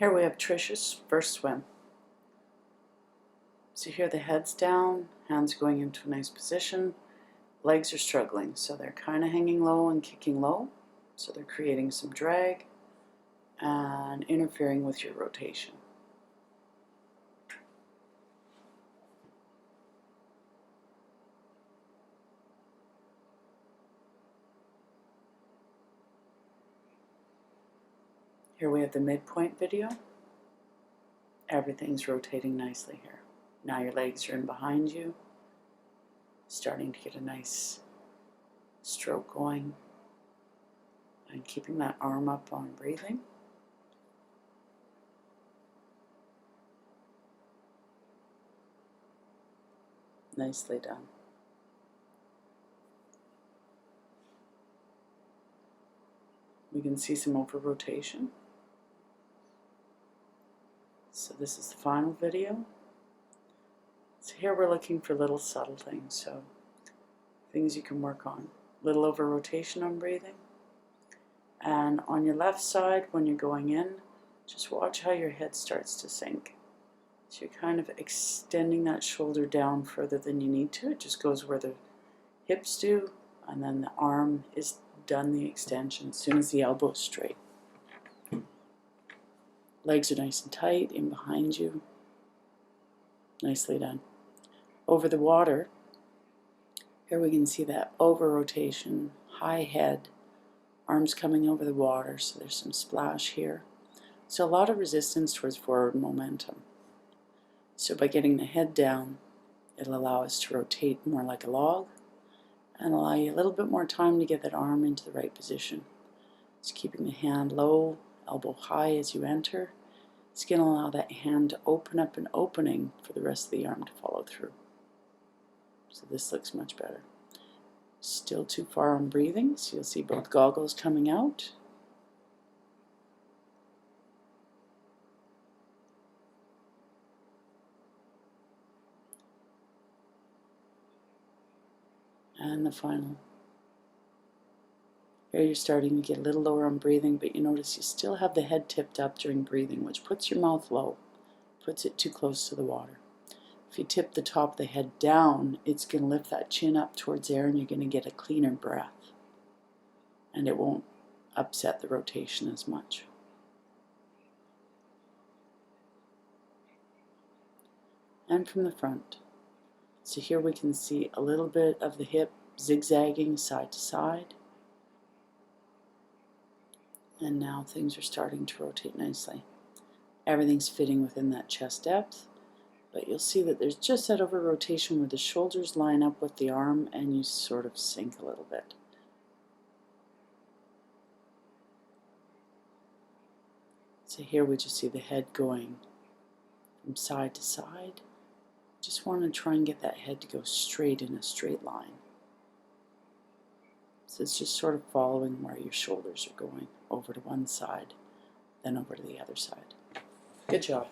Here we have Trish's first swim. So here the head's down, hands going into a nice position, legs are struggling, so they're kind of hanging low and kicking low, so they're creating some drag and interfering with your rotation. Here we have the midpoint video. Everything's rotating nicely here. Now your legs are in behind you, starting to get a nice stroke going, and keeping that arm up on breathing. Nicely done. We can see some over rotation. So this is the final video. So here we're looking for little subtle things, so things you can work on. Little over rotation on breathing. And on your left side, when you're going in, just watch how your head starts to sink. So you're kind of extending that shoulder down further than you need to. It just goes where the hips do, and then the arm is done the extension as soon as the elbow is straight. Legs are nice and tight in behind you. Nicely done. Over the water, here we can see that over rotation, high head, arms coming over the water, so there's some splash here. So a lot of resistance towards forward momentum. So by getting the head down, it'll allow us to rotate more like a log and allow you a little bit more time to get that arm into the right position. It's keeping the hand low, elbow high as you enter. It's going to allow that hand to open up an opening for the rest of the arm to follow through. So this looks much better. Still too far on breathing, so you'll see both goggles coming out. And the final. Here you're starting to get a little lower on breathing, but you notice you still have the head tipped up during breathing, which puts your mouth low, puts it too close to the water. If you tip the top of the head down, it's going to lift that chin up towards air and you're going to get a cleaner breath. And it won't upset the rotation as much. And from the front. So here we can see a little bit of the hip zigzagging side to side. And now things are starting to rotate nicely. Everything's fitting within that chest depth, but you'll see that there's just that over rotation where the shoulders line up with the arm and you sort of sink a little bit. So here we just see the head going from side to side. Just want to try and get that head to go straight in a straight line. So it's just sort of following where your shoulders are going, over to one side, then over to the other side. Good job.